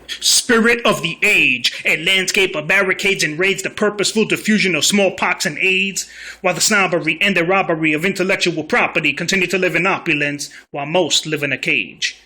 Spirit of the age, a landscape of barricades and raids, the purposeful diffusion of smallpox and AIDS, while the snobbery and the robbery of intellectual property continue to live in opulence, while most live in a cage.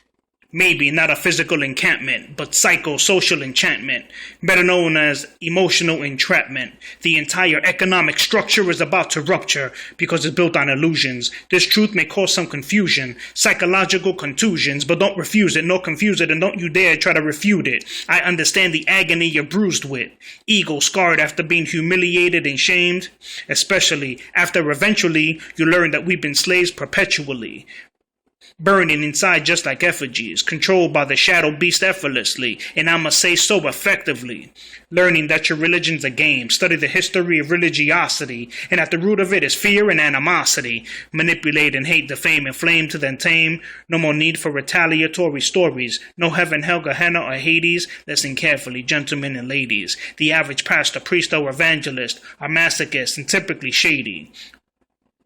Maybe not a physical encampment, but psychosocial enchantment, better known as emotional entrapment. The entire economic structure is about to rupture because it's built on illusions. This truth may cause some confusion, psychological contusions, but don't refuse it, nor confuse it, and don't you dare try to refute it. I understand the agony you're bruised with, ego scarred after being humiliated and shamed, especially after eventually you learn that we've been slaves perpetually. Burning inside just like effigies, controlled by the shadow beast effortlessly, and I must say so effectively. Learning that your religion's a game, study the history of religiosity, and at the root of it is fear and animosity. Manipulate and hate, defame and flame to then tame. No more need for retaliatory stories. No heaven, hell, Gehenna, or Hades. Listen carefully, gentlemen and ladies. The average pastor, priest, or evangelist are masochists and typically shady,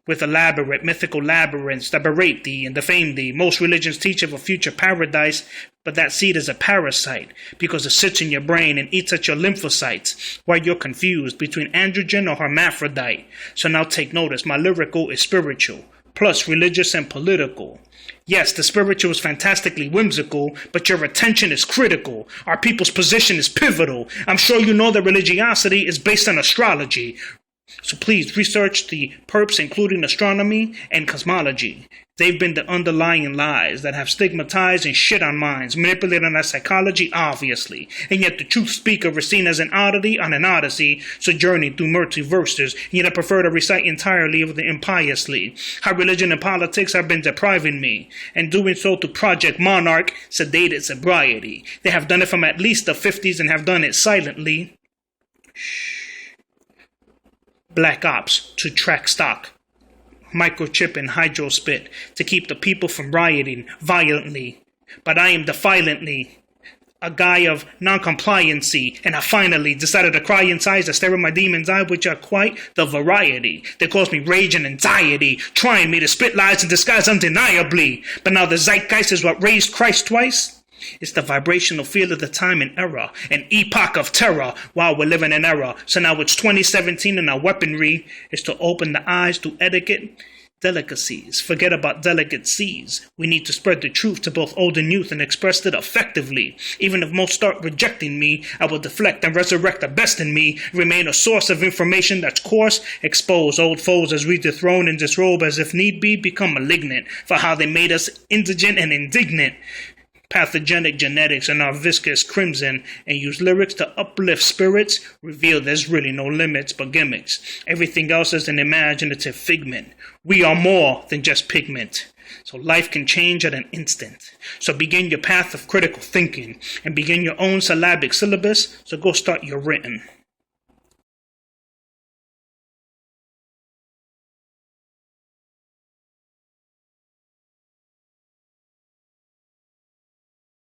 with elaborate mythical labyrinths that berate thee and defame thee. Most religions teach of a future paradise, but that seed is a parasite because it sits in your brain and eats at your lymphocytes while you're confused between androgen or hermaphrodite. So now take notice, my lyrical is spiritual, plus religious and political. Yes, the spiritual is fantastically whimsical, but your attention is critical. Our people's position is pivotal. I'm sure you know that religiosity is based on astrology. So please research the perps, including astronomy and cosmology. They've been the underlying lies that have stigmatized and shit on minds, manipulated our psychology, obviously. And yet the truth speaker is seen as an oddity on an odyssey, sojourning through multiverses, and yet I prefer to recite entirely of the impiously. How religion and politics have been depriving me, and doing so to Project Monarch, sedated sobriety. They have done it from at least the 50s and have done it silently. Shh. Black Ops to track stock, microchip and hydrospit to keep the people from rioting violently. But I am defiantly a guy of non-compliancy, and I finally decided to cry inside to stare at my demon's eye, which are quite the variety. They cause me rage and anxiety, trying me to spit lies in disguise undeniably. But now the Zeitgeist is what raised Christ twice. It's the vibrational field of the time and era, an epoch of terror while we're living in error. So now it's 2017 and our weaponry is to open the eyes to etiquette, delicacies. Forget about delicacies. We need to spread the truth to both old and youth and express it effectively. Even if most start rejecting me, I will deflect and resurrect the best in me, remain a source of information that's coarse, expose old foes as we dethrone and disrobe as if need be, become malignant for how they made us indigent and indignant. Pathogenic genetics and our viscous crimson, and use lyrics to uplift spirits, reveal there's really no limits but gimmicks. Everything else is an imaginative figment. We are more than just pigment. So life can change at an instant. So begin your path of critical thinking and begin your own syllabic syllabus. So go start your written.